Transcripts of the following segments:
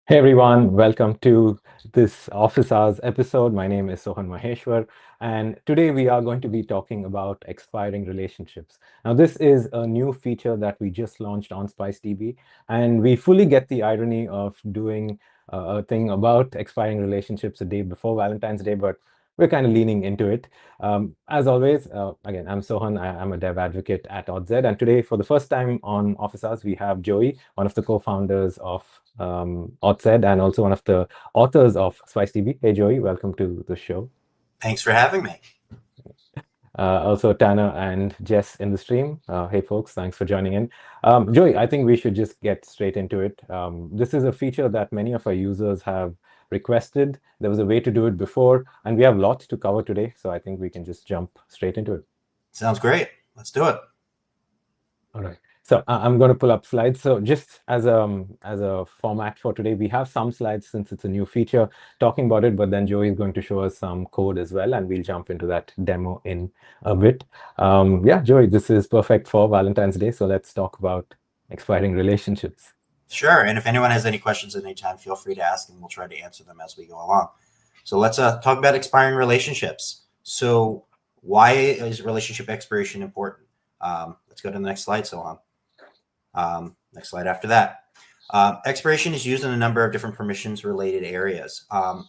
Hey everyone, welcome to this Office Hours episode. My name is Sohan Maheshwar, and today we are going to be talking about expiring relationships. Now, this is a new feature that we just launched on SpiceDB, and we fully get the irony of doing a thing about expiring relationships a day before Valentine's Day, but we're kind of leaning into it. As always, again, I'm Sohan. I'm a dev advocate at OddZ, and today, for the first time on Office Hours, we have Joey, one of the co-founders of Oddsed and also one of the authors of SpiceDB. Hey, Joey, welcome to the show. Thanks for having me. Also, Tanner and Jess in the stream. Hey, folks, thanks for joining in. Joey, I think we should just get straight into it. This is a feature that many of our users have requested. There was a way to do it before, and we have lots to cover today, so I think we can just jump straight into it. Sounds great. Let's do it. All right. So I'm going to pull up slides. So just as a format for today, we have some slides since it's a new feature talking about it, but then Joey is going to show us some code as well, and we'll jump into that demo in a bit. Yeah, Joey, this is perfect for Valentine's Day. So let's talk about expiring relationships. Sure. And if anyone has any questions at any time, feel free to ask and we'll try to answer them as we go along. So let's talk about expiring relationships. So why is relationship expiration important? Let's go to the next slide, Sohan. Next slide after that. Expiration is used in a number of different permissions related areas.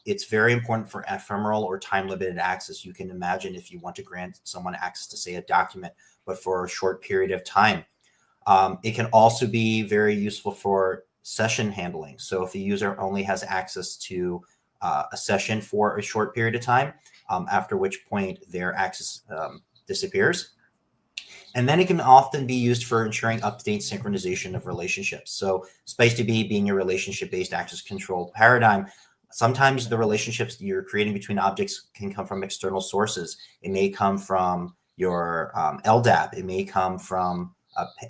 It's very important for ephemeral or time limited access. You can imagine if you want to grant someone access to, say, a document, but for a short period of time. It can also be very useful for session handling. So if the user only has access to a session for a short period of time, after which point their access disappears. And then it can often be used for ensuring up-to-date synchronization of relationships. So SpiceDB being a relationship-based access control paradigm, sometimes the relationships you're creating between objects can come from external sources. It may come from your LDAP. It may come from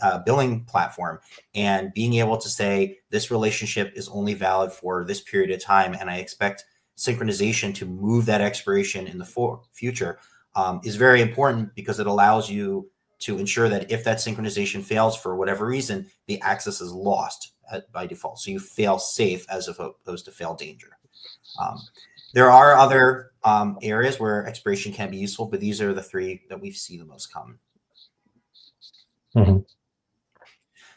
a billing platform. And being able to say this relationship is only valid for this period of time, and I expect synchronization to move that expiration in the future is very important because it allows you to ensure that if that synchronization fails for whatever reason, the access is lost by default. So you fail safe as opposed to fail danger. There are other areas where expiration can be useful, but these are the three that we see the most common. Mm-hmm.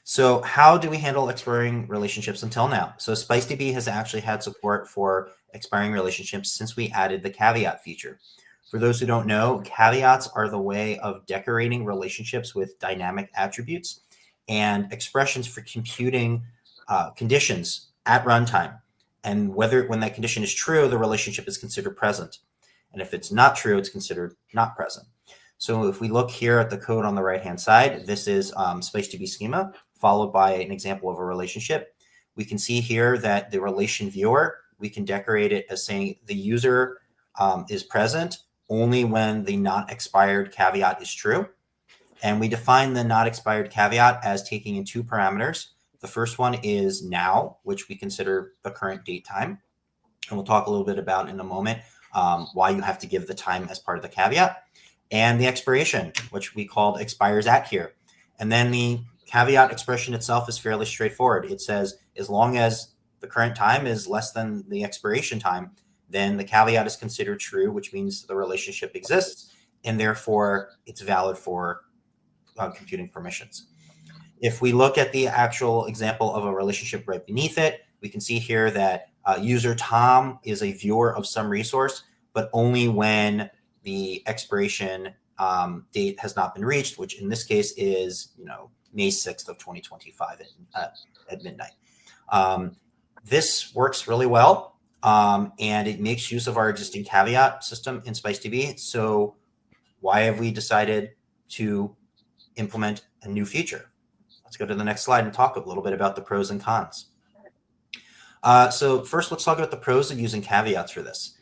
So how do we handle expiring relationships until now? So SpiceDB has actually had support for expiring relationships since we added the caveat feature. For those who don't know, caveats are the way of decorating relationships with dynamic attributes and expressions for computing conditions at runtime. And when that condition is true, the relationship is considered present. And if it's not true, it's considered not present. So if we look here at the code on the right-hand side, this is SpiceDB schema, followed by an example of a relationship. We can see here that the relation viewer, we can decorate it as saying the user is present only when the not expired caveat is true. And we define the not expired caveat as taking in two parameters. The first one is now, which we consider the current date time. And we'll talk a little bit about in a moment why you have to give the time as part of the caveat. And the expiration, which we called expires at here. And then the caveat expression itself is fairly straightforward. It says, as long as the current time is less than the expiration time, then the caveat is considered true, which means the relationship exists, and therefore it's valid for computing permissions. If we look at the actual example of a relationship right beneath it, we can see here that user Tom is a viewer of some resource, but only when the expiration date has not been reached, which in this case is, May 6th of 2025 at midnight. This works really well. And it makes use of our existing caveat system in SpiceDB. So why have we decided to implement a new feature? Let's go to the next slide and talk a little bit about the pros and cons. So first, let's talk about the pros of using caveats for this.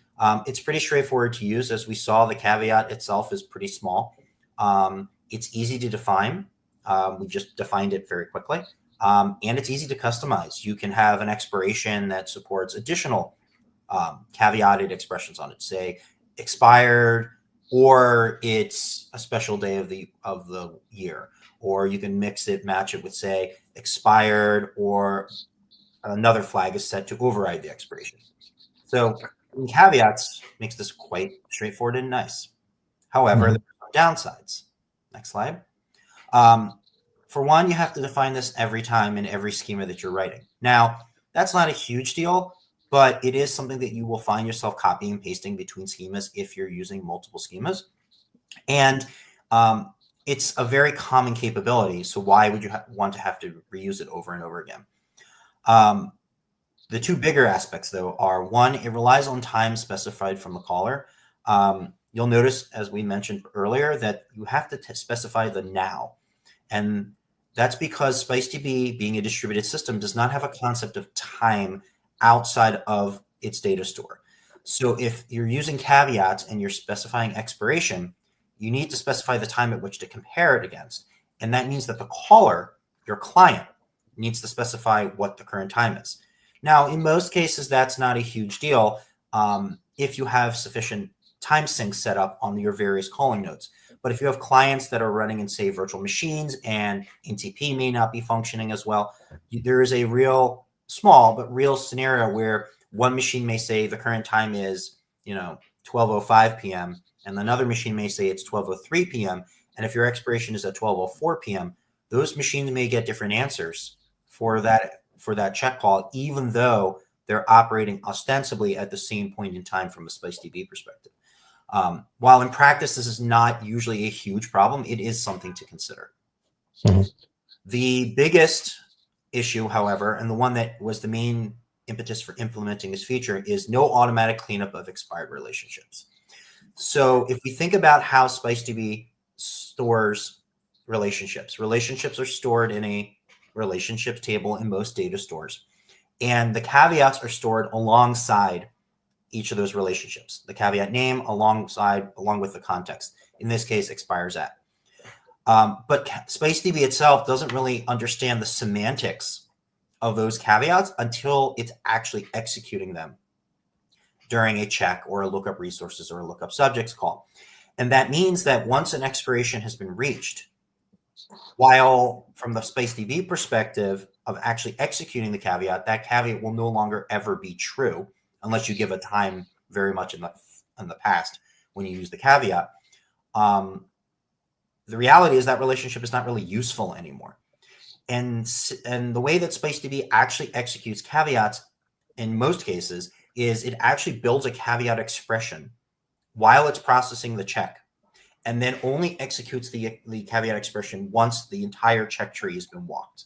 It's pretty straightforward to use. As we saw, the caveat itself is pretty small. It's easy to define. We just defined it very quickly. And it's easy to customize. You can have an expiration that supports additional caveated expressions on it, say expired, or it's a special day of the year, or you can match it with, say, expired or another flag is set to override the expiration. So caveats makes this quite straightforward and nice. However, Mhm. there are some downsides. Next slide. Um, for one, you have to define this every time in every schema that you're writing. Now, that's not a huge deal, but it is something that you will find yourself copying and pasting between schemas if you're using multiple schemas. And it's a very common capability. So why would you want to have to reuse it over and over again? Um, the two bigger aspects, though, are one, it relies on time specified from the caller. You'll notice, as we mentioned earlier, that you have to specify the now. And that's because SpiceDB, being a distributed system, does not have a concept of time outside of its data store. So if you're using caveats and you're specifying expiration, you need to specify the time at which to compare it against. And that means that the caller, your client, needs to specify what the current time is. Now, in most cases, that's not a huge deal if you have sufficient time syncs set up on your various calling nodes. But if you have clients that are running in, say, virtual machines and NTP may not be functioning as well, there is a real small but real scenario where one machine may say the current time is, 12:05 p.m. and another machine may say it's 12:03 p.m. And if your expiration is at 12:04 p.m., those machines may get different answers for that check call, even though they're operating ostensibly at the same point in time from a SpiceDB perspective. While in practice, this is not usually a huge problem, it is something to consider. Mhm. The biggest issue, however, and the one that was the main impetus for implementing this feature, is no automatic cleanup of expired relationships. So if we think about how SpiceDB stores relationships are stored in a relationships table in most data stores. And the caveats are stored alongside each of those relationships. The caveat name along with the context. In this case, expires at. But SpiceDB itself doesn't really understand the semantics of those caveats until it's actually executing them during a check or a lookup resources or a lookup subjects call. And that means that once an expiration has been reached, while from the SpiceDB perspective of actually executing the caveat, that caveat will no longer ever be true unless you give a time very much in the past when you use the caveat. The reality is that relationship is not really useful anymore. And the way that SpiceDB actually executes caveats in most cases is it actually builds a caveat expression while it's processing the check, and then only executes the caveat expression once the entire check tree has been walked.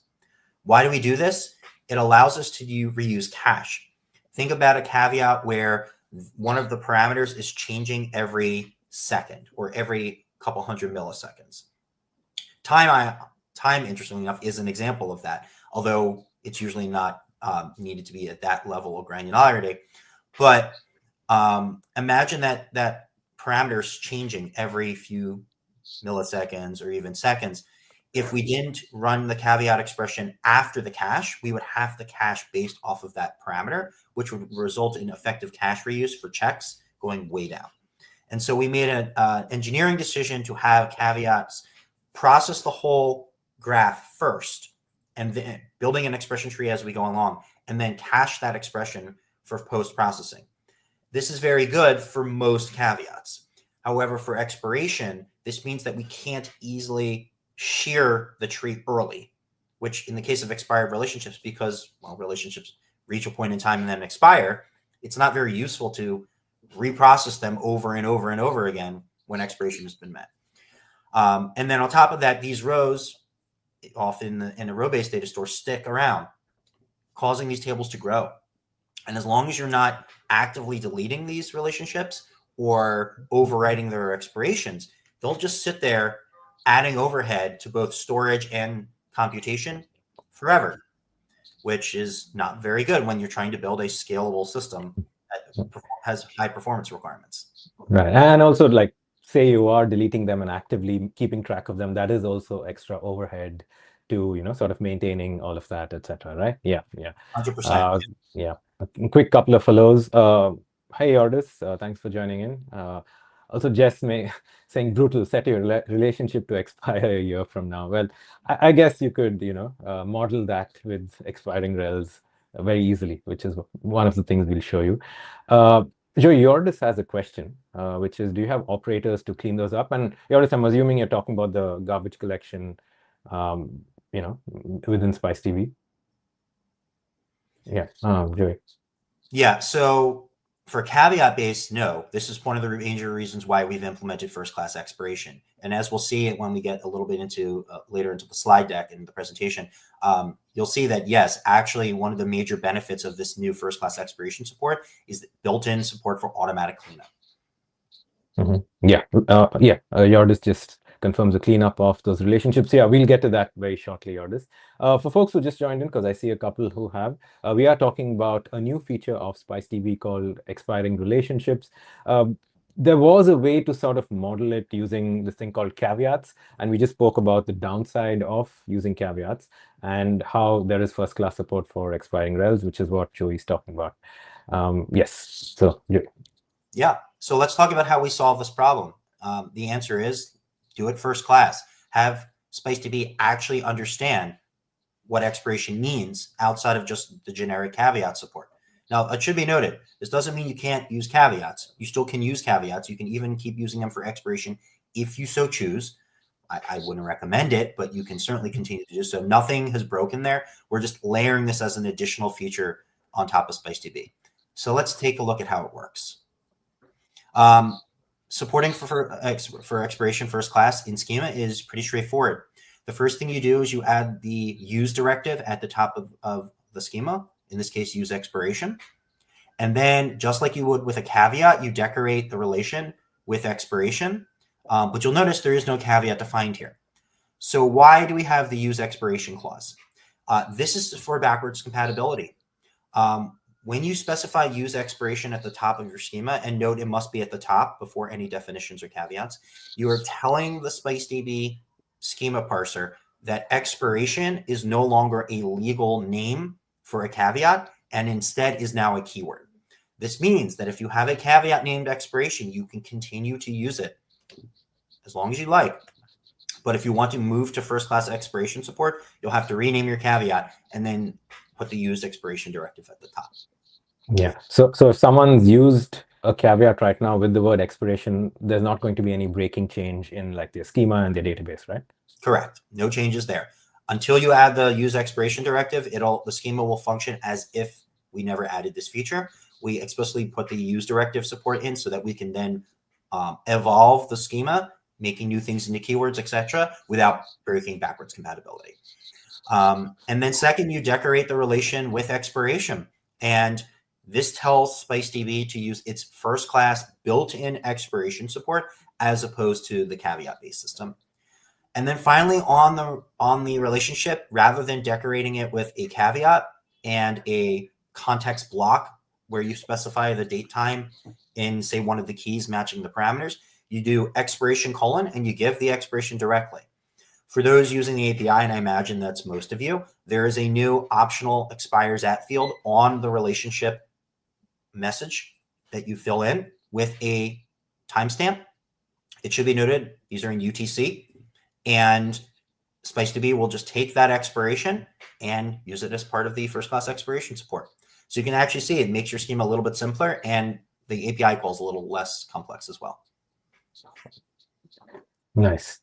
Why do we do this? It allows us to reuse cache. Think about a caveat where one of the parameters is changing every second or every couple hundred milliseconds. Time, interestingly enough, is an example of that, although it's usually not needed to be at that level of granularity. But imagine that parameters changing every few milliseconds or even seconds. If we didn't run the caveat expression after the cache, we would have the cache based off of that parameter, which would result in effective cache reuse for checks going way down. And so we made an engineering decision to have caveats process the whole graph first, and then building an expression tree as we go along, and then cache that expression for post-processing. This is very good for most caveats. However, for expiration, this means that we can't easily shear the tree early, which in the case of expired relationships, because relationships reach a point in time and then expire, it's not very useful to reprocess them over and over and over again when expiration has been met. And then on top of that, these rows, often in a row-based data store, stick around, causing these tables to grow. And as long as you're not actively deleting these relationships or overwriting their expirations, they'll just sit there adding overhead to both storage and computation forever, which is not very good when you're trying to build a scalable system that has high performance requirements. Right. And also, like, say you are deleting them and actively keeping track of them, that is also extra overhead to, sort of maintaining all of that, etc. Right? Yeah. 100%. Yeah. A quick couple of follows. Hey, Ordis, thanks for joining in. Also, Jess saying brutal, set your relationship to expire a year from now. Well, I guess you could, model that with expiring Rels very easily, which is one of the things we'll show you. Joe, Yordis has a question, which is, do you have operators to clean those up? And Yordis, I'm assuming you're talking about the garbage collection, within SpiceDB. Yeah, Joey. Yeah, so for caveat based, no, this is one of the major reasons why we've implemented first class expiration. And as we'll see it when we get a little bit into later into the slide deck and the presentation, you'll see that, yes, actually one of the major benefits of this new first class expiration support is the built-in support for automatic cleanup. Yeah, Yordis just confirms the cleanup of those relationships. Yeah, we'll get to that very shortly, Yordis. For folks who just joined in, because I see a couple who have, we are talking about a new feature of SpiceDB called Expiring Relationships. There was a way to sort of model it using this thing called caveats, and we just spoke about the downside of using caveats and how there is first-class support for expiring Rels, which is what Joey's talking about. Yes, so yeah. So let's talk about how we solve this problem. The answer is do it first class. Have SpiceDB actually understand what expiration means outside of just the generic caveat support. Now, it should be noted, this doesn't mean you can't use caveats. You still can use caveats. You can even keep using them for expiration if you so choose. I wouldn't recommend it, but you can certainly continue to do so. Nothing has broken there. We're just layering this as an additional feature on top of SpiceDB. So let's take a look at how it works. Supporting for expiration first class in schema is pretty straightforward. The first thing you do is you add the use directive at the top of the schema, in this case, use expiration. And then just like you would with a caveat, you decorate the relation with expiration. But you'll notice there is no caveat defined here. So why do we have the use expiration clause? This is for backwards compatibility. When you specify use expiration at the top of your schema, and note it must be at the top before any definitions or caveats, you are telling the SpiceDB schema parser that expiration is no longer a legal name for a caveat and instead is now a keyword. This means that if you have a caveat named expiration, you can continue to use it as long as you like. But if you want to move to first class expiration support, you'll have to rename your caveat and then put the used expiration directive at the top. Yeah. So if someone's used a caveat right now with the word expiration, there's not going to be any breaking change in like their schema and their database, right? Correct. No changes there. Until you add the use expiration directive, the schema will function as if we never added this feature. We explicitly put the use directive support in so that we can then evolve the schema, making new things into keywords, etc., without breaking backwards compatibility. And then second, you decorate the relation with expiration. And this tells SpiceDB to use its first class built-in expiration support as opposed to the caveat-based system. And then finally, on the relationship, rather than decorating it with a caveat and a context block where you specify the date time in, say, one of the keys matching the parameters, you do expiration : and you give the expiration directly. For those using the API, and I imagine that's most of you, there is a new optional expires at field on the relationship message that you fill in with a timestamp. It should be noted these are in UTC, and SpiceDB will just take that expiration and use it as part of the first class expiration support. So you can actually see it makes your schema a little bit simpler, and the API call is a little less complex as well. Nice.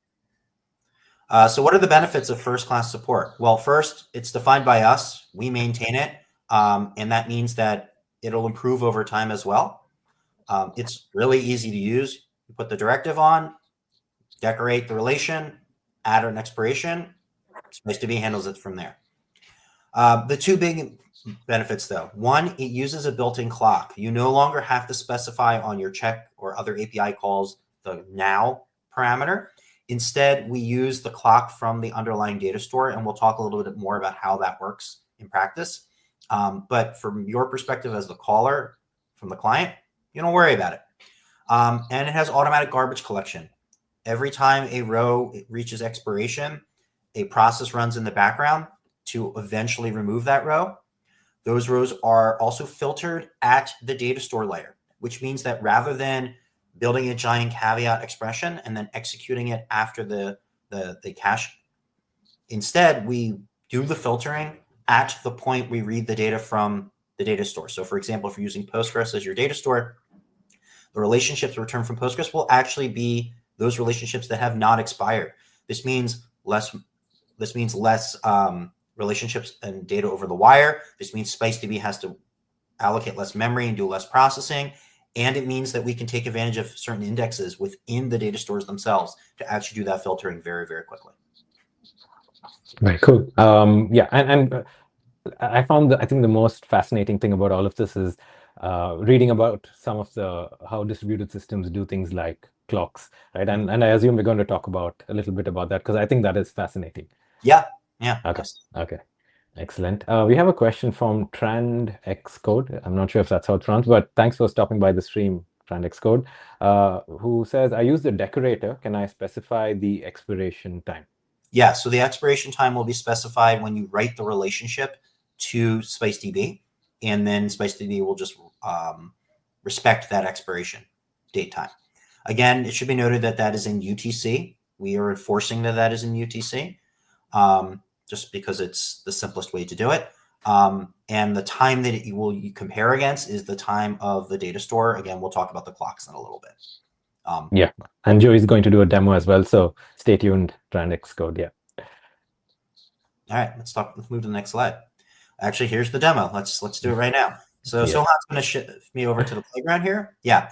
So what are the benefits of first class support? Well, first, it's defined by us. We maintain it. And that means that it'll improve over time as well. It's really easy to use. You put the directive on, decorate the relation, add an expiration. SpiceDB handles it from there. The two big benefits, though. One, it uses a built-in clock. You no longer have to specify on your check or other API calls the now parameter. Instead, we use the clock from the underlying data store, and we'll talk a little bit more about how that works in practice. But from your perspective as the caller from the client, you don't worry about it. And it has automatic garbage collection. Every time a row reaches expiration, a process runs in the background to eventually remove that row. Those rows are also filtered at the data store layer, which means that rather than building a giant caveat expression and then executing it after the cache, instead we do the filtering at the point we read the data from the data store. So for example, if you're using Postgres as your data store, the relationships returned from Postgres will actually be those relationships that have not expired. This means less relationships and data over the wire. This means SpiceDB has to allocate less memory and do less processing. And it means that we can take advantage of certain indexes within the data stores themselves to actually do that filtering very, very quickly. Very cool. Yeah, and I found I think the most fascinating thing about all of this is reading about some of how distributed systems do things like clocks, right? And I assume we're going to talk about a little bit about that because I think that is fascinating. Yeah. Okay. Okay. Excellent. We have a question from Trend Xcode. I'm not sure if that's how it's pronounced, but thanks for stopping by the stream, Trend Xcode, who says, I use the decorator. Can I specify the expiration time? Yeah, so the expiration time will be specified when you write the relationship to SpiceDB, and then SpiceDB will just respect that expiration date time. Again, it should be noted that that is in UTC. We are enforcing that is in UTC, just because it's the simplest way to do it. And the time that you compare against is the time of the data store. Again, we'll talk about the clocks in a little bit. Yeah, and Joey's going to do a demo as well, so stay tuned, Trend Xcode. Yeah. All right, let's move to the next slide. Actually, here's the demo. Let's do it right now. So Yeah. Sohan's going to shift me over to the playground here. Yeah.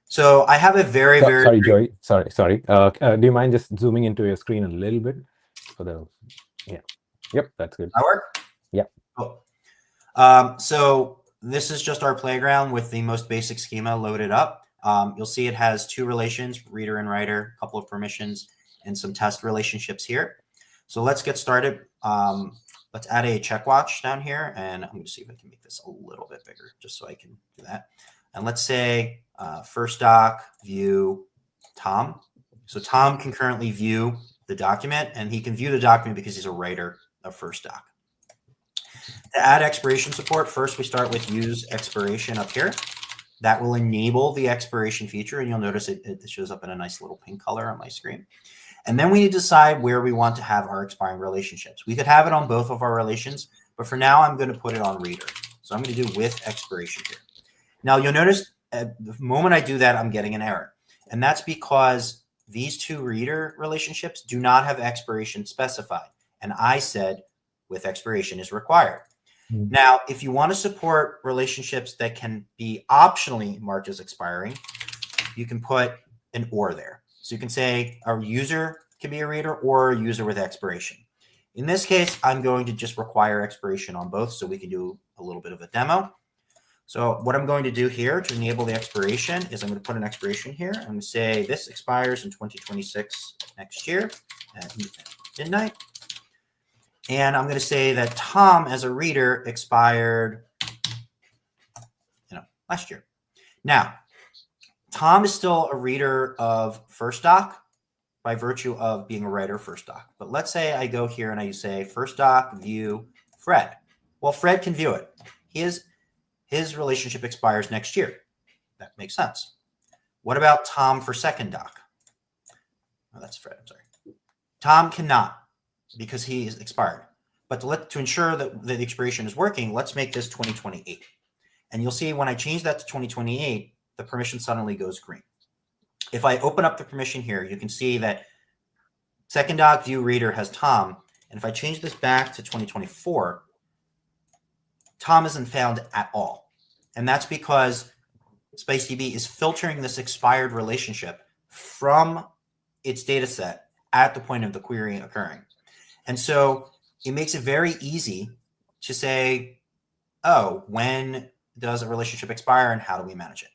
So I have a very sorry, Joey. Sorry. Do you mind just zooming into your screen a little bit for the? Yeah. Yep, that's good. That work? Yeah. Cool. So this is just our playground with the most basic schema loaded up. You'll see it has two relations, reader and writer, a couple of permissions, and some test relationships here. So let's get started. Let's add a check watch down here, and I'm going to see if I can make this a little bit bigger just so I can do that. And let's say first doc view Tom. So Tom can currently view the document, and he can view the document because he's a writer of first doc. To add expiration support, first we start with use expiration up here. That will enable the expiration feature, and you'll notice it shows up in a nice little pink color on my screen. And then we need to decide where we want to have our expiring relationships. We could have it on both of our relations, but for now, I'm going to put it on reader. So I'm going to do with expiration here. Now, you'll notice at the moment I do that, I'm getting an error. And that's because these two reader relationships do not have expiration specified. And I said with expiration is required. Now, if you want to support relationships that can be optionally marked as expiring, you can put an or there. So you can say our user can be a reader or a user with expiration. In this case, I'm going to just require expiration on both so we can do a little bit of a demo. So what I'm going to do here to enable the expiration is I'm going to put an expiration here. I'm going to say this expires in 2026 next year at midnight. And I'm going to say that Tom as a reader expired, last year. Now, Tom is still a reader of first doc by virtue of being a writer of first doc. But let's say I go here and I say first doc view Fred. Well, Fred can view it. His relationship expires next year. That makes sense. What about Tom for second doc? Oh, that's Fred. I'm sorry. Tom cannot because he is expired. But to ensure that the expiration is working, let's make this 2028. And you'll see when I change that to 2028, the permission suddenly goes green. If I open up the permission here, you can see that second doc view reader has Tom. And if I change this back to 2024, Tom isn't found at all. And that's because SpiceDB is filtering this expired relationship from its data set at the point of the query occurring. And so it makes it very easy to say, oh, when does a relationship expire and how do we manage it?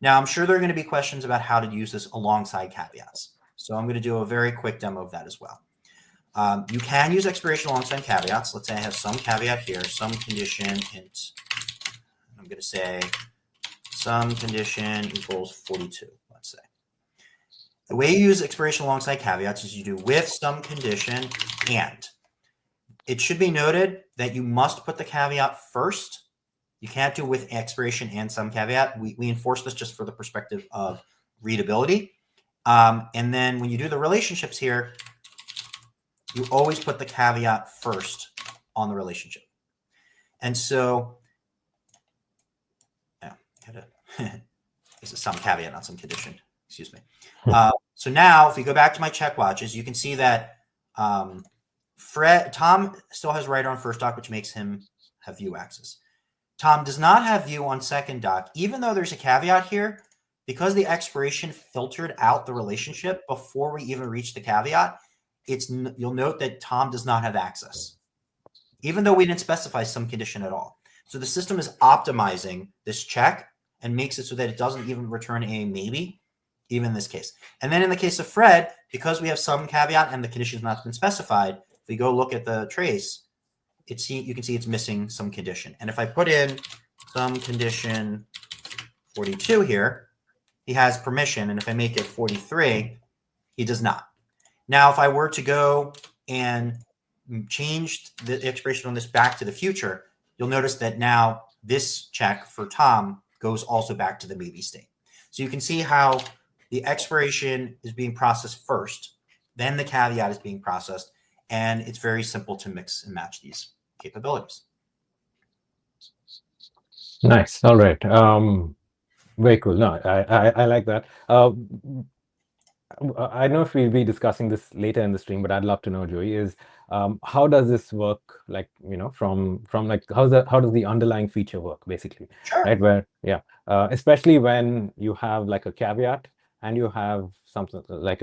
Now, I'm sure there are going to be questions about how to use this alongside caveats. So I'm going to do a very quick demo of that as well. You can use expiration alongside caveats. Let's say I have some caveat here, some condition int. I'm going to say some condition equals 42, let's say. The way you use expiration alongside caveats is you do with some condition and. It should be noted that you must put the caveat first. You can't do with expiration and some caveat. We enforce this just for the perspective of readability. And then when you do the relationships here, you always put the caveat first on the relationship. And so, this is some caveat, not some condition. Excuse me. So now, if we go back to my check watches, you can see that Tom still has writer on first dock, which makes him have view access. Tom does not have view on second dock, even though there's a caveat here, because the expiration filtered out the relationship before we even reached the caveat. You'll note that Tom does not have access, even though we didn't specify some condition at all. So the system is optimizing this check and makes it so that it doesn't even return a maybe, even in this case. And then in the case of Fred, because we have some caveat and the condition has not been specified, if we go look at the trace, you can see it's missing some condition. And if I put in some condition 42 here, he has permission. And if I make it 43, he does not. Now, if I were to go and change the expiration on this back to the future, you'll notice that now this check for Tom goes also back to the maybe state. So you can see how the expiration is being processed first, then the caveat is being processed, and it's very simple to mix and match these capabilities. Nice. All right. Very cool. No, I like that. I know if we'll be discussing this later in the stream, but I'd love to know, Joey, is how does this work? Like, from like how does the underlying feature work, basically? Sure. Right? Where, especially when you have like a caveat and you have something like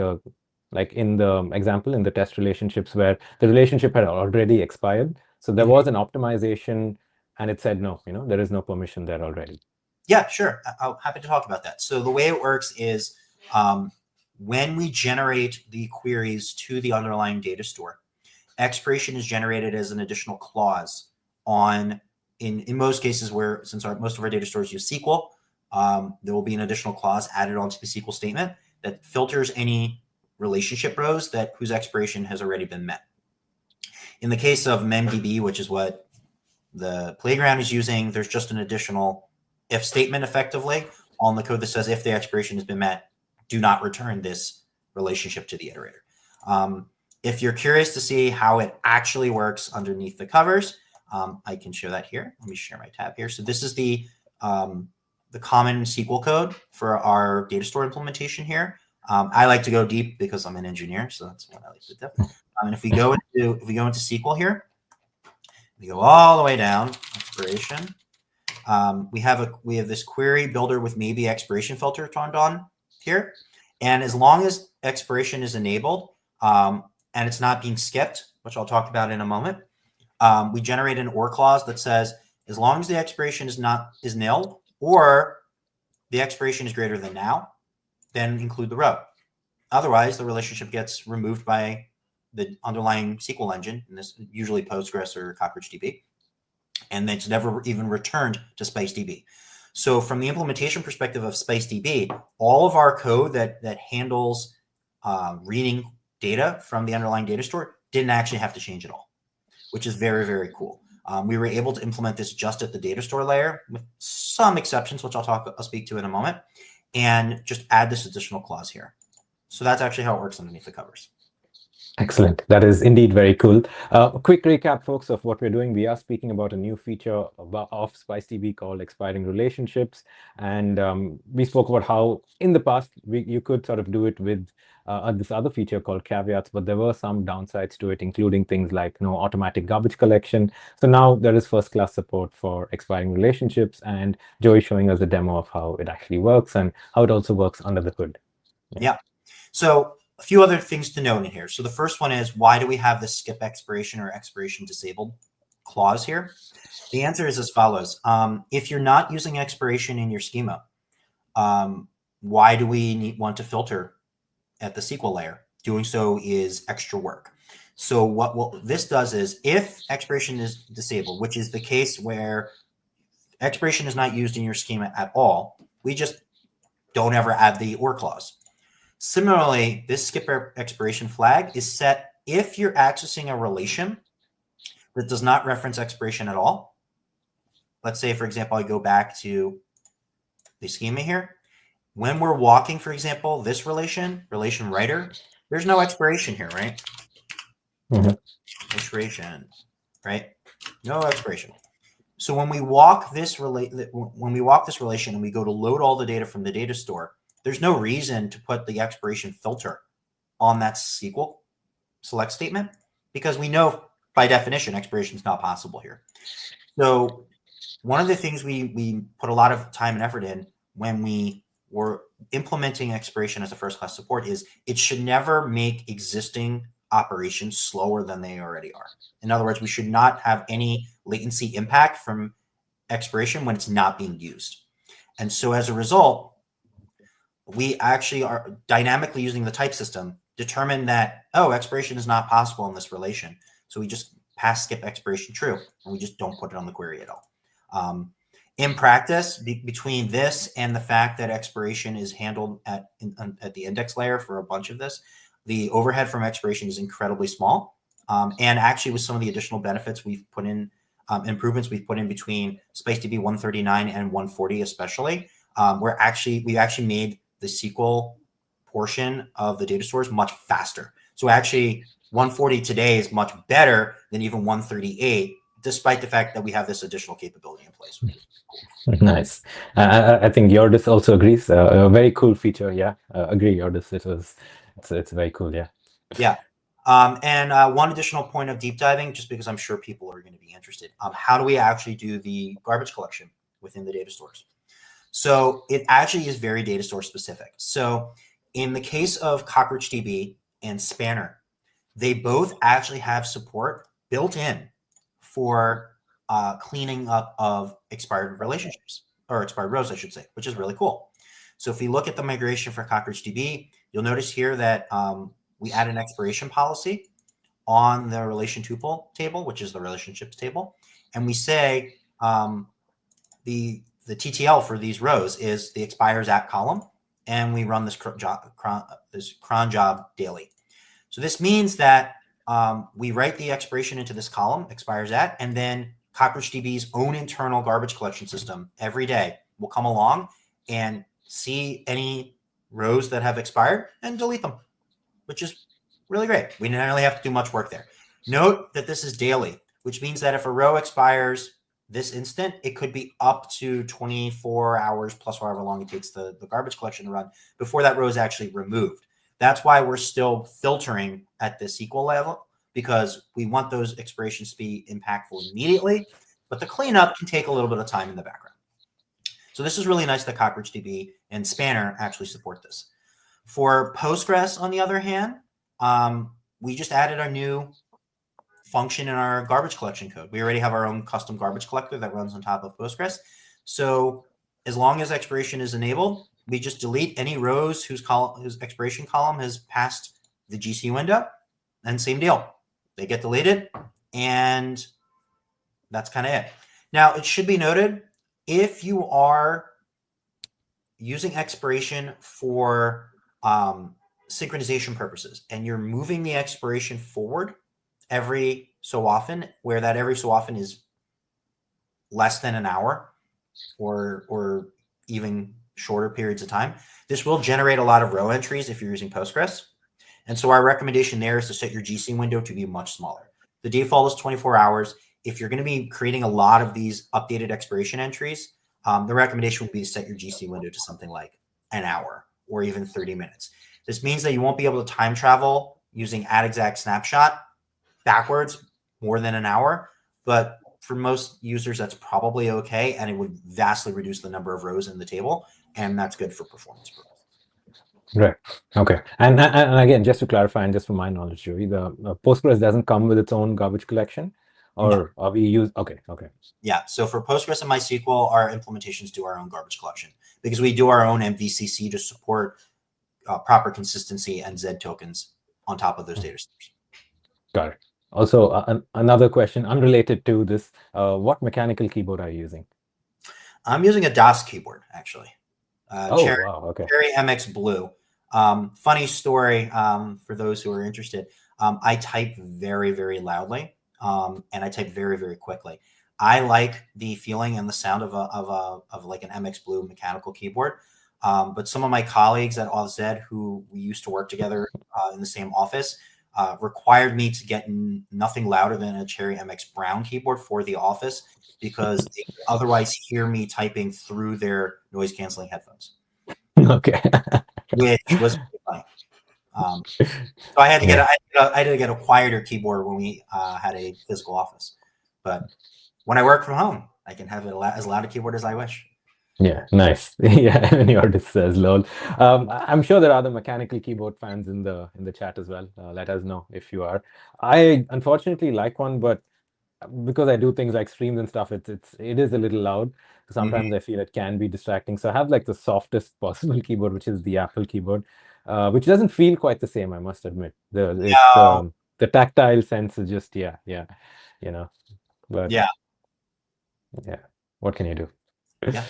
in the example in the test relationships where the relationship had already expired, so there was an optimization, and it said no, there is no permission there already. Yeah, sure. I'm happy to talk about that. So the way it works is when we generate the queries to the underlying data store, expiration is generated as an additional clause in most cases where, since most of our data stores use SQL, there will be an additional clause added onto the SQL statement that filters any relationship rows whose expiration has already been met. In the case of memdb, which is what the playground is using, there's just an additional if statement effectively on the code that says if the expiration has been met, do not return this relationship to the iterator. If you're curious to see how it actually works underneath the covers, I can show that here. Let me share my tab here. So this is the common SQL code for our data store implementation here. I like to go deep because I'm an engineer, so that's what I like to do. And if we go into SQL here, we go all the way down, expiration. We have this query builder with maybe expiration filter turned on here. And as long as expiration is enabled and it's not being skipped, which I'll talk about in a moment, we generate an or clause that says, as long as the expiration is nil or the expiration is greater than now, then include the row. Otherwise, the relationship gets removed by the underlying SQL engine, and this usually Postgres or CockroachDB, and it's never even returned to SpiceDB. So from the implementation perspective of SpiceDB, all of our code that handles reading data from the underlying data store didn't actually have to change at all, which is very, very cool. We were able to implement this just at the data store layer with some exceptions, which I'll speak to in a moment, and just add this additional clause here. So that's actually how it works underneath the covers. Excellent. That is indeed very cool. A quick recap, folks, of what we're doing. We are speaking about a new feature of SpiceDB called Expiring Relationships. And we spoke about how in the past, you could sort of do it with this other feature called caveats, but there were some downsides to it, including things like no automatic garbage collection. So now there is first-class support for expiring relationships, and Joey showing us a demo of how it actually works and how it also works under the hood. Yeah. So a few other things to note in here. So the first one is, why do we have this skip expiration or expiration disabled clause here? The answer is as follows. If you're not using expiration in your schema, why do we want to filter at the SQL layer? Doing so is extra work. So what this does is, if expiration is disabled, which is the case where expiration is not used in your schema at all, we just don't ever add the or clause. Similarly, this skip expiration flag is set if you're accessing a relation that does not reference expiration at all. Let's say, for example, I go back to the schema here. When we're walking, for example, this relation writer, there's no expiration here, right? Expiration, right? No expiration. So when we walk this relation and we go to load all the data from the data store, there's no reason to put the expiration filter on that SQL select statement because we know by definition expiration is not possible here. So one of the things we put a lot of time and effort in when we were implementing expiration as a first class support is it should never make existing operations slower than they already are. In other words, we should not have any latency impact from expiration when it's not being used. And so as a result, we actually are dynamically using the type system determine that, oh, expiration is not possible in this relation. So we just pass skip expiration true, and we just don't put it on the query at all. In practice, between this and the fact that expiration is handled at the index layer for a bunch of this, the overhead from expiration is incredibly small. And actually, with some of the additional benefits we've put in, improvements we've put in between SpiceDB 139 and 140, especially, we actually made the SQL portion of the data stores much faster. So actually, 140 today is much better than even 138, despite the fact that we have this additional capability in place. Nice. I think Yordis also agrees. A very cool feature. Yeah, agree, Yordis. It's very cool. Yeah. Yeah. And one additional point of deep diving, just because I'm sure people are going to be interested. How do we actually do the garbage collection within the data stores? So it actually is very data store specific. So in the case of CockroachDB and Spanner, they both actually have support built in for cleaning up of expired relationships, or expired rows, I should say, which is really cool. So if we look at the migration for CockroachDB, you'll notice here that we add an expiration policy on the relation tuple table, which is the relationships table. And we say the TTL for these rows is the expires at column, and we run this cron job daily. So this means that we write the expiration into this column, expires at, and then CockroachDB's own internal garbage collection system every day will come along and see any rows that have expired and delete them, which is really great. We don't really have to do much work there. Note that this is daily, which means that if a row expires this instant, it could be up to 24 hours plus however long it takes the garbage collection to run before that row is actually removed. That's why we're still filtering at the SQL level, because we want those expirations to be impactful immediately, but the cleanup can take a little bit of time in the background. So this is really nice that CockroachDB and Spanner actually support this. For Postgres, on the other hand, we just added a new function in our garbage collection code. We already have our own custom garbage collector that runs on top of Postgres. So as long as expiration is enabled, we just delete any rows whose expiration column has passed the GC window, and same deal. They get deleted, and that's kind of it. Now, it should be noted, if you are using expiration for synchronization purposes, and you're moving the expiration forward every so often, where that every so often is less than an hour or even shorter periods of time, this will generate a lot of row entries if you're using Postgres. And so our recommendation there is to set your GC window to be much smaller. The default is 24 hours. If you're going to be creating a lot of these updated expiration entries, the recommendation would be to set your GC window to something like an hour or even 30 minutes. This means that you won't be able to time travel using @exact snapshot backwards more than an hour, but for most users, that's probably okay, and it would vastly reduce the number of rows in the table, and that's good for performance purposes. Right. Okay. And again, just to clarify, and just for my knowledge, Joey, the Postgres doesn't come with its own garbage collection, or No. we use? Okay. Okay. Yeah. So for Postgres and MySQL, our implementations do our own garbage collection because we do our own MVCC to support proper consistency and Z tokens on top of those data stores. Got it. Also, another question unrelated to this: what mechanical keyboard are you using? I'm using a DOS keyboard, actually. Wow. Okay. Cherry MX Blue. Funny story for those who are interested. I type very, very loudly, and I type very, very quickly. I like the feeling and the sound of like an MX Blue mechanical keyboard. But some of my colleagues at OffZ, who we used to work together in the same office, required me to get nothing louder than a Cherry MX Brown keyboard for the office because they could otherwise hear me typing through their noise canceling headphones. Okay. Which was funny. So I had to get I had to get a quieter keyboard when we had a physical office. But when I work from home, I can have it as loud a keyboard as I wish. Yeah, nice. Yeah, and yours says lol. I'm sure there are other mechanical keyboard fans in the chat as well. Let us know if you are. I unfortunately like one, but because I do things like streams and stuff, it is a little loud. Sometimes I feel it can be distracting. So I have like the softest possible keyboard, which is the Apple keyboard, which doesn't feel quite the same, I must admit. The tactile sense is just but yeah, what can you do? yeah.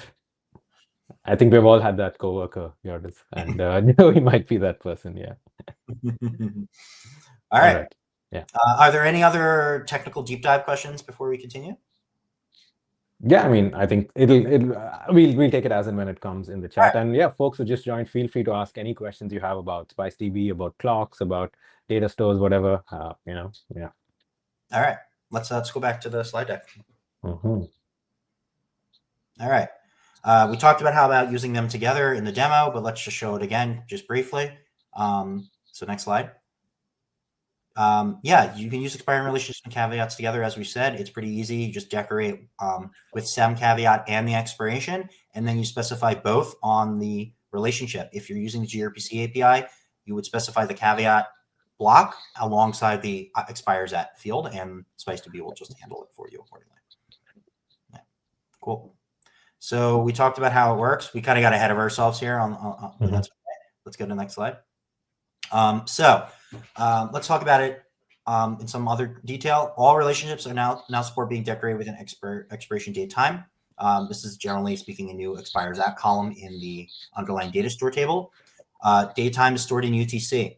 I think we've all had that coworker, Yordis, and he might be that person. Yeah. All right. Yeah. Are there any other technical deep dive questions before we continue? Yeah, I mean, I think we'll take it as and when it comes in the chat. And yeah, folks who just joined, feel free to ask any questions you have about SpiceDB, about clocks, about data stores, whatever. Yeah. All right, let's go back to the slide deck. Mm-hmm. All right. We talked about using them together in the demo, but let's just show it again, just briefly. So next slide. Yeah, you can use expiring relationships and caveats together. As we said, it's pretty easy. You just decorate with sem caveat and the expiration, and then you specify both on the relationship. If you're using the gRPC API, you would specify the caveat block alongside the expires at field, and SpiceDB will just handle it for you accordingly. Yeah. Cool. So we talked about how it works. We kind of got ahead of ourselves here but that's okay. Let's go to the next slide. Let's talk about it in some other detail. All relationships are now support being decorated with an expiration date time. This is generally speaking a new expires at column in the underlying data store table. Date time is stored in UTC.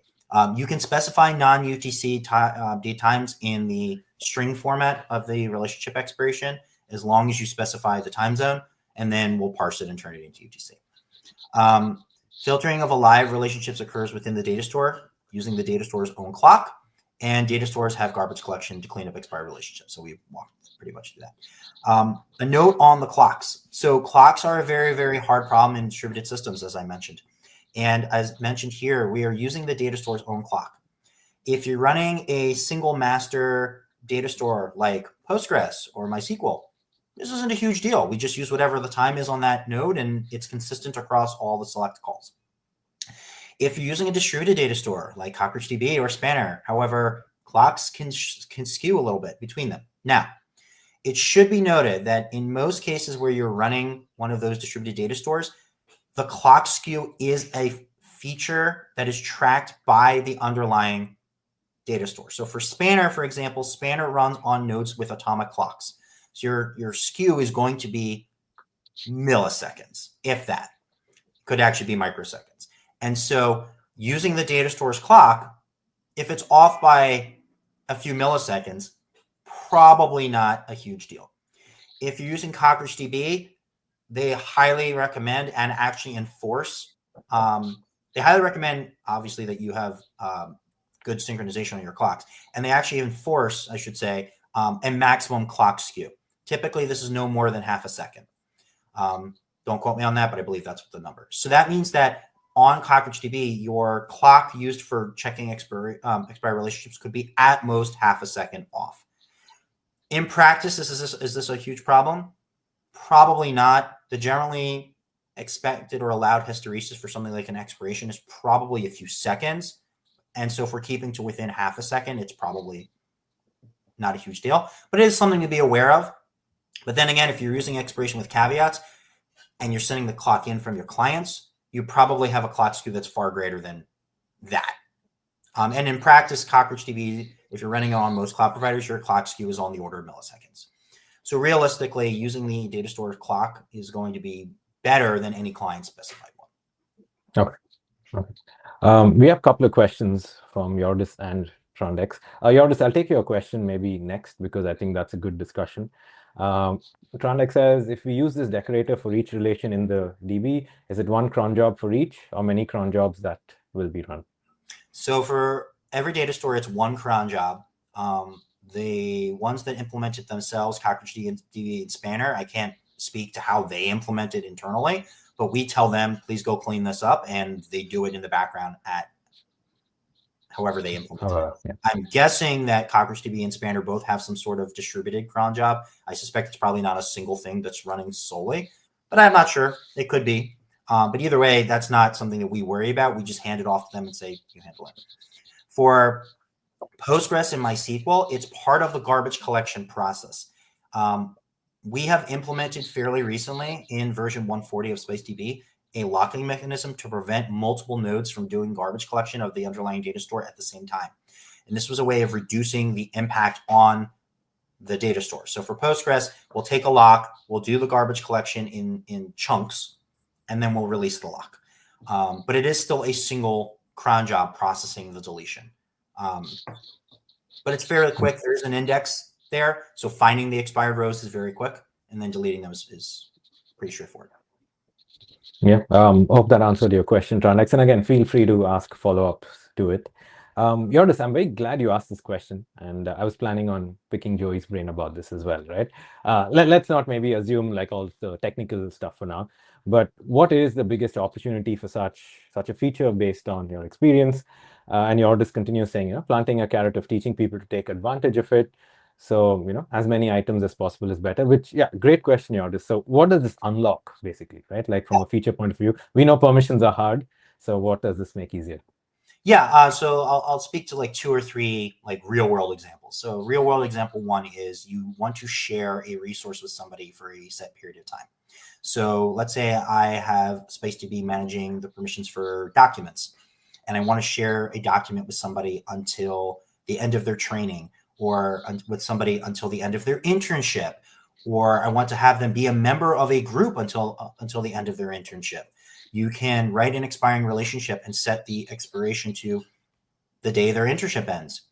You can specify non-UTC date times in the string format of the relationship expiration as long as you specify the time zone, and then we'll parse it and turn it into UTC. Filtering of alive relationships occurs within the data store using the data store's own clock, and data stores have garbage collection to clean up expired relationships. So we walked pretty much through that. A note on the clocks. So clocks are a very, very hard problem in distributed systems, as I mentioned. And as mentioned here, we are using the data store's own clock. If you're running a single master data store like Postgres or MySQL, this isn't a huge deal. We just use whatever the time is on that node, and it's consistent across all the select calls. If you're using a distributed data store like CockroachDB or Spanner, however, clocks can skew a little bit between them. Now, it should be noted that in most cases where you're running one of those distributed data stores, the clock skew is a feature that is tracked by the underlying data store. So for Spanner, for example, Spanner runs on nodes with atomic clocks. So your skew is going to be milliseconds, if that. Could actually be microseconds. And so using the data store's clock, if it's off by a few milliseconds, probably not a huge deal. If you're using CockroachDB, they highly recommend and actually enforce. They highly recommend, obviously, that you have good synchronization on your clocks. And they actually enforce, I should say, a maximum clock skew. Typically, this is no more than half a second. Don't quote me on that, but I believe that's what the number is. So that means that on CockroachDB, your clock used for checking expired relationships could be at most half a second off. In practice, is this a huge problem? Probably not. The generally expected or allowed hysteresis for something like an expiration is probably a few seconds. And so if we're keeping to within half a second, it's probably not a huge deal. But it is something to be aware of. But then again, if you're using expiration with caveats and you're sending the clock in from your clients, you probably have a clock skew that's far greater than that. And in practice, CockroachDB, if you're running on most cloud providers, your clock skew is on the order of milliseconds. So realistically, using the data store clock is going to be better than any client-specified one. Okay. We have a couple of questions from Yordis and Trondex. Yordis, I'll take your question maybe next because I think that's a good discussion. Trondex says, if we use this decorator for each relation in the DB, is it one cron job for each or many cron jobs that will be run? So for every data store, it's one cron job. The ones that implemented themselves, CockroachDB and Spanner, I can't speak to how they implement it internally, but we tell them, please go clean this up, and they do it in the background at however they implement it. Yeah. I'm guessing that CockroachDB and Spanner both have some sort of distributed cron job. I suspect it's probably not a single thing that's running solely, but I'm not sure. It could be. But either way, that's not something that we worry about. We just hand it off to them and say, you handle it. For Postgres and MySQL, it's part of the garbage collection process. We have implemented fairly recently in version 140 of SpiceDB a locking mechanism to prevent multiple nodes from doing garbage collection of the underlying data store at the same time. And this was a way of reducing the impact on the data store. So for Postgres, we'll take a lock, we'll do the garbage collection in chunks, and then we'll release the lock. But it is still a single cron job processing the deletion. But it's fairly quick. There's an index there. So finding the expired rows is very quick, and then deleting them is pretty straightforward. Yeah, hope that answered your question, Trandex. And again, feel free to ask follow-ups to it. Yordis, I'm very glad you asked this question, and I was planning on picking Joey's brain about this as well, right? Let's not maybe assume like all the technical stuff for now, but what is the biggest opportunity for such a feature based on your experience? And Yordis continues saying, planting a carrot of teaching people to take advantage of it. So, as many items as possible is better, which, yeah, great question, Yordis. So what does this unlock, basically, right? Like from a feature point of view, we know permissions are hard. So what does this make easier? Yeah, so I'll speak to like 2 or 3 like real world examples. So real world example 1 is you want to share a resource with somebody for a set period of time. So let's say I have SpiceDB managing the permissions for documents, and I want to share a document with somebody until the end of their training, or with somebody until the end of their internship, or I want to have them be a member of a group until the end of their internship. You can write an expiring relationship and set the expiration to the day their internship ends.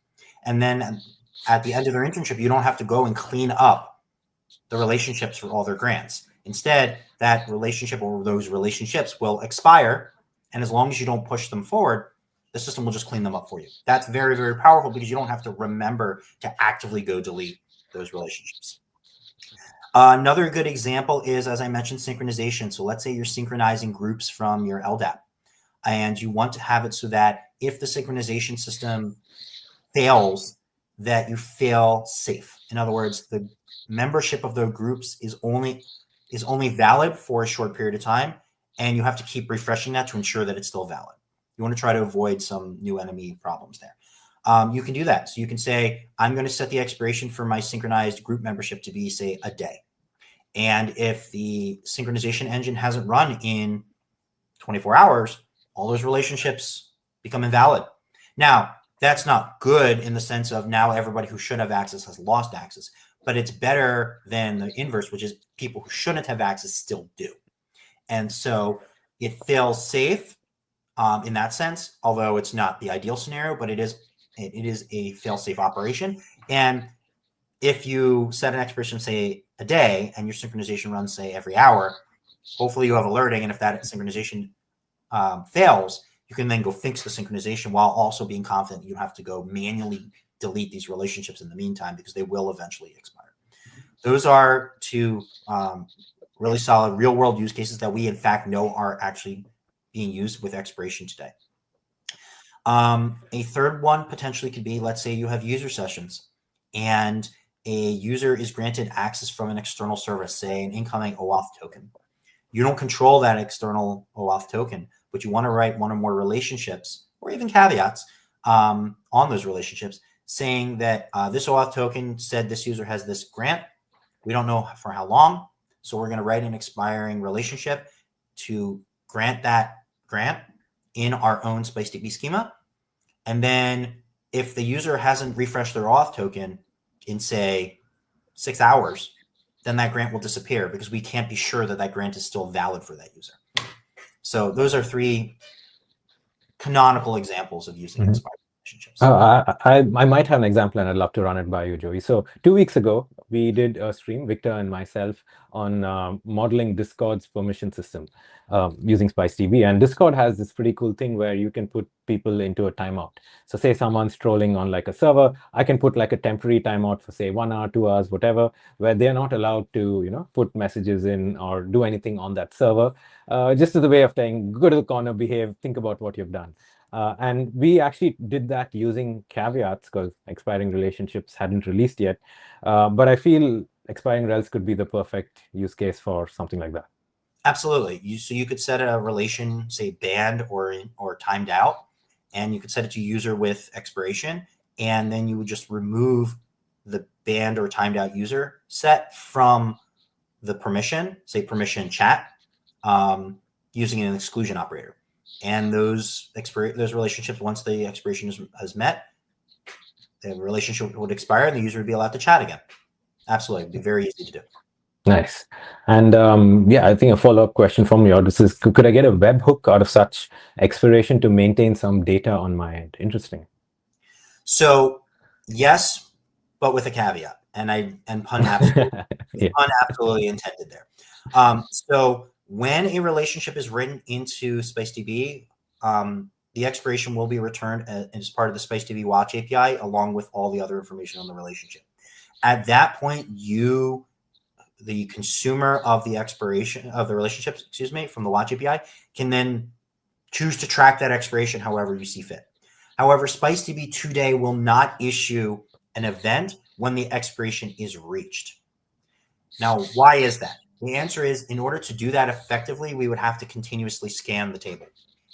And then at the end of their internship, you don't have to go and clean up the relationships for all their grants. Instead, that relationship or those relationships will expire. And as long as you don't push them forward, the system will just clean them up for you. That's very, very powerful because you don't have to remember to actively go delete those relationships. Another good example is, as I mentioned, synchronization. So let's say you're synchronizing groups from your LDAP, and you want to have it so that if the synchronization system fails, that you fail safe. In other words, the membership of the groups is only valid for a short period of time, and you have to keep refreshing that to ensure that it's still valid. You want to try to avoid some new enemy problems there. You can do that. So you can say, I'm going to set the expiration for my synchronized group membership to be, say, a day. And if the synchronization engine hasn't run in 24 hours, all those relationships become invalid. Now, that's not good in the sense of now everybody who should have access has lost access, but it's better than the inverse, which is people who shouldn't have access still do. And so it fails safe in that sense, although it's not the ideal scenario, but it is a fail-safe operation. And if you set an expiration, say, a day, and your synchronization runs, say, every hour, hopefully you have alerting. And if that synchronization fails, you can then go fix the synchronization while also being confident you have to go manually delete these relationships in the meantime, because they will eventually expire. Those are 2 really solid real-world use cases that we, in fact, know are actually being used with expiration today. A third one potentially could be, let's say you have user sessions and a user is granted access from an external service, say an incoming OAuth token. You don't control that external OAuth token, but you want to write one or more relationships or even caveats on those relationships saying that this OAuth token said this user has this grant. We don't know for how long. So we're going to write an expiring relationship to grant that grant in our own SpiceDB schema. And then if the user hasn't refreshed their auth token in, say, 6 hours, then that grant will disappear because we can't be sure that that grant is still valid for that user. So those are 3 canonical examples of using expired relationships. I might have an example, and I'd love to run it by you, Joey. So 2 weeks ago, we did a stream, Victor and myself, on modeling Discord's permission system using SpiceDB. And Discord has this pretty cool thing where you can put people into a timeout. So say someone's trolling on like a server, I can put like a temporary timeout for say 1 hour, 2 hours, whatever, where they're not allowed to, put messages in or do anything on that server, just as a way of saying, go to the corner, behave, think about what you've done. And we actually did that using caveats because Expiring Relationships hadn't released yet. But I feel Expiring Rels could be the perfect use case for something like that. Absolutely. So you could set a relation, say banned or timed out, and you could set it to user with expiration, and then you would just remove the banned or timed out user set from the permission, say permission chat, using an exclusion operator. And those relationships, once the expiration is met, the relationship would expire and the user would be allowed to chat again. Absolutely. It'd be very easy to do. Nice. And yeah, I think a follow-up question from you this is, could I get a webhook out of such expiration to maintain some data on my end? Interesting. So yes, but with a caveat, and pun absolutely, Yeah. pun absolutely intended there. So when a relationship is written into SpiceDB, the expiration will be returned as part of the SpiceDB watch API, along with all the other information on the relationship. At that point, you, the consumer of the expiration of the relationships, from the watch API, can then choose to track that expiration however you see fit. However, SpiceDB today will not issue an event when the expiration is reached. Now, why is that? The answer is, in order to do that effectively, we would have to continuously scan the table.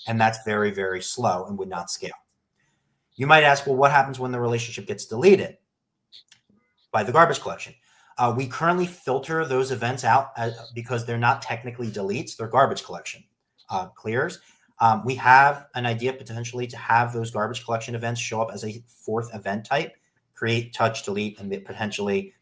And that's very, very slow and would not scale. You might ask, well, what happens when the relationship gets deleted? By the garbage collection. We currently filter those events out because they're not technically deletes, they're garbage collection clears. We have an idea potentially to have those garbage collection events show up as a fourth event type, create, touch, delete, and potentially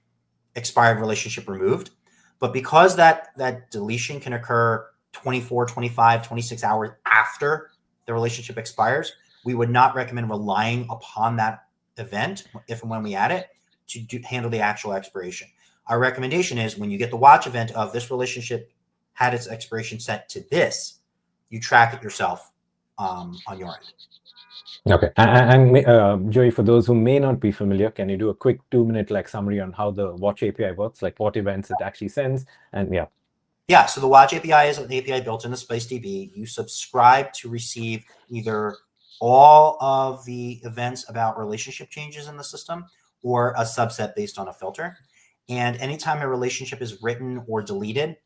expired relationship removed. But because that deletion can occur 24, 25, 26 hours after the relationship expires, we would not recommend relying upon that event if and when we add it to handle the actual expiration. Our recommendation is when you get the watch event of this relationship had its expiration set to this, you track it yourself on your end. Okay. And Joey, for those who may not be familiar, can you do a quick 2-minute summary on how the Watch API works, like what events it actually sends? And yeah. Yeah, so the Watch API is an API built into SpiceDB. You subscribe to receive either all of the events about relationship changes in the system or a subset based on a filter. And anytime a relationship is written or deleted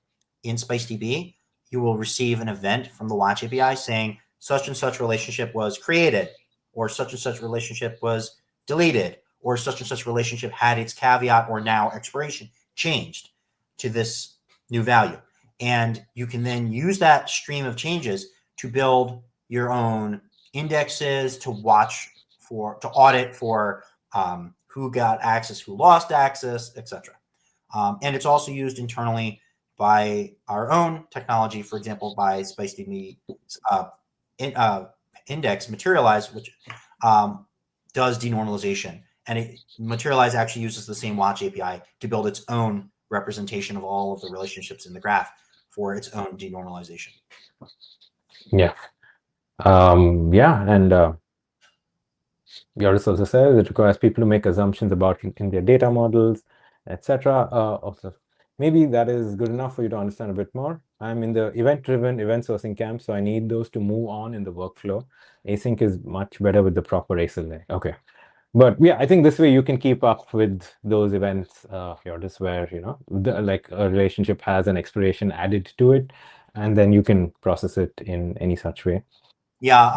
in SpiceDB, you will receive an event from the Watch API saying such and such relationship was created, or such and such relationship was deleted, or such and such relationship had its caveat or now expiration changed to this new value. And you can then use that stream of changes to build your own indexes, to watch for, to audit for who got access, who lost access, etc. And it's also used internally by our own technology, for example, by SpiceDB index Materialize, which does denormalization. And Materialize actually uses the same Watch API to build its own representation of all of the relationships in the graph for its own denormalization. Yeah. Yeah. And Yoris also says it requires people to make assumptions about in their data models, etc. Also, maybe that is good enough for you to understand a bit more. I'm in the event-driven event sourcing camp, so I need those to move on in the workflow. Async is much better with the proper ASIL. Okay. But yeah, I think this way you can keep up with those events, Yoris, where, like a relationship has an expiration added to it, and then you can process it in any such way. Yeah.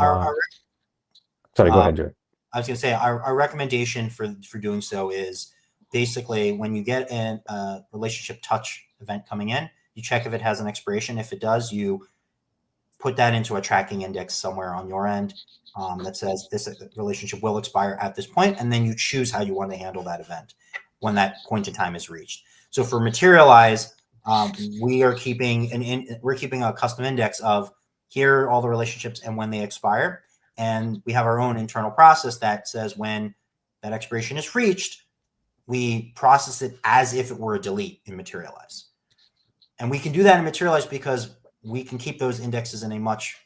Sorry, go ahead, Joey. I was going to say our recommendation for doing so is basically when you get a relationship touch event coming in, you check if it has an expiration. If it does, you put that into a tracking index somewhere on your end that says this relationship will expire at this point, and then you choose how you want to handle that event when that point in time is reached. So for Materialize, we are keeping we're keeping a custom index of here are all the relationships and when they expire. And we have our own internal process that says when that expiration is reached, we process it as if it were a delete in Materialize. And we can do that in Materialize because we can keep those indexes in a much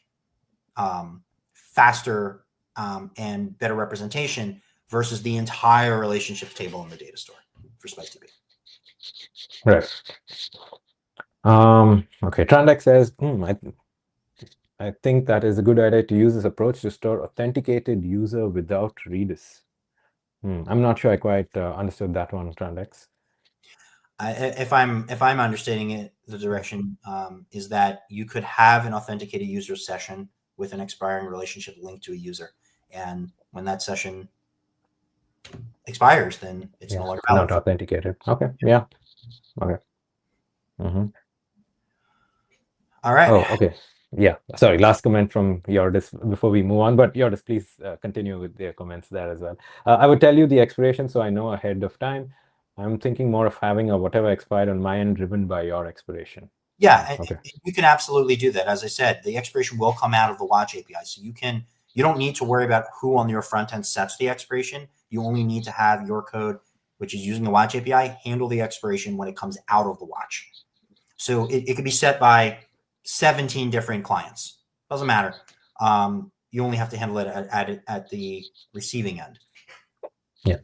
faster and better representation versus the entire relationships table in the data store for SpiceDB. Right. Okay, Trandex says, I think that is a good idea to use this approach to store authenticated user without Redis. I'm not sure I quite understood that one, Trandex. If I'm understanding it, the direction is that you could have an authenticated user session with an expiring relationship linked to a user, and when that session expires, then it's no longer valid. Not authenticated. Okay. Yeah. Okay. All right. Oh, okay. Yeah. Sorry. Last comment from Yordis before we move on. But Yordis, please continue with their comments there as well. I would tell you the expiration so I know ahead of time. I'm thinking more of having a whatever expired on my end driven by your expiration. Yeah, okay. You can absolutely do that. As I said, the expiration will come out of the watch API. So you don't need to worry about who on your front end sets the expiration. You only need to have your code, which is using the watch API, handle the expiration when it comes out of the watch. So it could be set by 17 different clients. Doesn't matter. You only have to handle it at the receiving end. Yeah.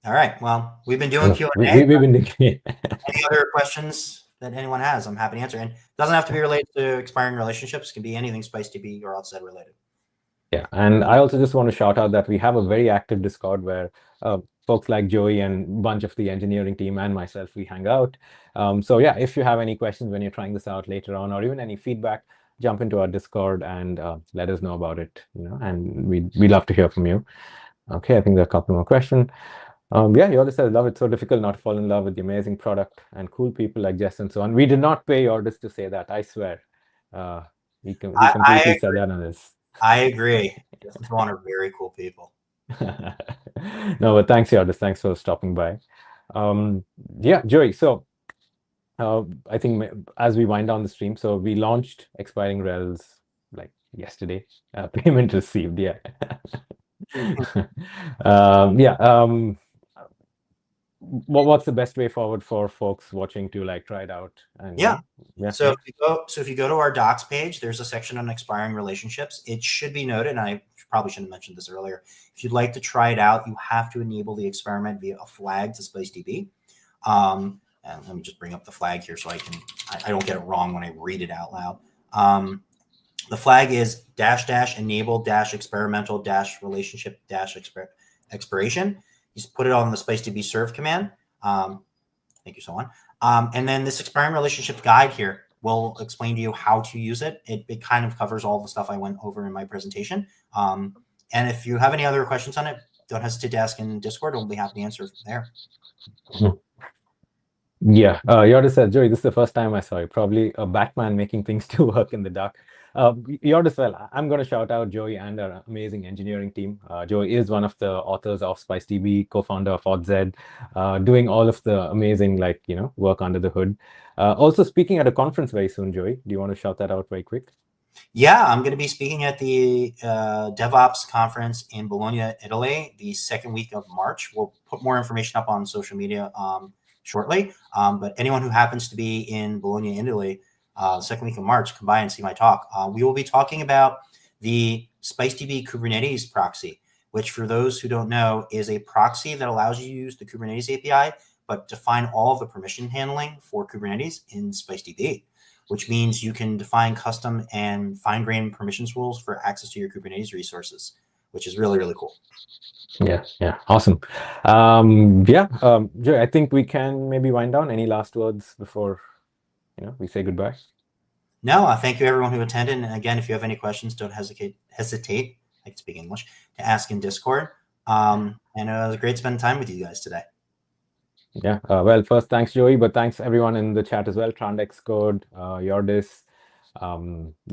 All right. Well, we've been doing Q&A. We've been doing Any other questions that anyone has, I'm happy to answer. And it doesn't have to be related to expiring relationships. It can be anything SpiceDB or outside related. Yeah. And I also just want to shout out that we have a very active Discord where folks like Joey and a bunch of the engineering team and myself, we hang out. So yeah, if you have any questions when you're trying this out later on, or even any feedback, jump into our Discord and let us know about it. And we love to hear from you. Okay, I think there are a couple more questions. Yeah, Yordis says, love it. So difficult not to fall in love with the amazing product and cool people like Jess and so on. We did not pay Yordis to say that, I swear. He completely said that on this. I agree. Jess and so on are very cool people. No, but thanks, Yordis. Thanks for stopping by. Yeah, Joey, so I think as we wind down the stream, so we launched Expiring Rels like yesterday. Payment received, yeah. What's the best way forward for folks watching to like try it out? And so if you go to our docs page, there's a section on expiring relationships. It should be noted, and I probably shouldn't have mentioned this earlier, if you'd like to try it out, you have to enable the experiment via a flag to SpiceDB. And let me just bring up the flag here so I don't get it wrong when I read it out loud. The flag is -- enable -- experimental -- relationship expiration. You just put it on the SpiceDB serve command. Thank you, so on. And then this expiring relationship guide here will explain to you how to use it. It kind of covers all the stuff I went over in my presentation. And if you have any other questions on it, don't hesitate to ask in Discord. We'll be happy to answer from there. Yeah, Yordis said, Joey, this is the first time I saw you. Probably a Batman making things to work in the dark. Yordis, well, I'm going to shout out Joey and our amazing engineering team. Joey is one of the authors of SpiceDB, co-founder of OddZ, doing all of the amazing, work under the hood. Also speaking at a conference very soon, Joey. Do you want to shout that out very quick? Yeah, I'm going to be speaking at the DevOps conference in Bologna, Italy, the second week of March. We'll put more information up on social media shortly. But anyone who happens to be in Bologna, Italy, second week of March, come by and see my talk. We will be talking about the SpiceDB Kubernetes proxy, which for those who don't know is a proxy that allows you to use the Kubernetes API, but define all of the permission handling for Kubernetes in SpiceDB, which means you can define custom and fine-grained permissions rules for access to your Kubernetes resources, which is really, really cool. Yeah, awesome. Joey, I think we can maybe wind down. Any last words before we say goodbye? No, thank you everyone who attended. And again, if you have any questions, don't hesitate. I can speak English, to ask in Discord. And it was great spending time with you guys today. Yeah. Well, first, thanks, Joey, but thanks everyone in the chat as well. Trandex Code, Yordis,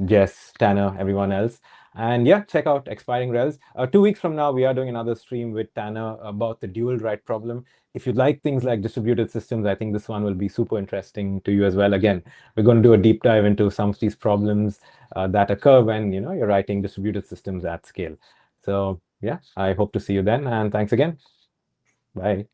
Jess, Tanner, everyone else. And yeah, check out Expiring Rels. 2 weeks from now, we are doing another stream with Tanner about the dual write problem. If you like things like distributed systems, I think this one will be super interesting to you as well. Again, we're going to do a deep dive into some of these problems that occur when you're writing distributed systems at scale. So yeah, I hope to see you then. And thanks again. Bye.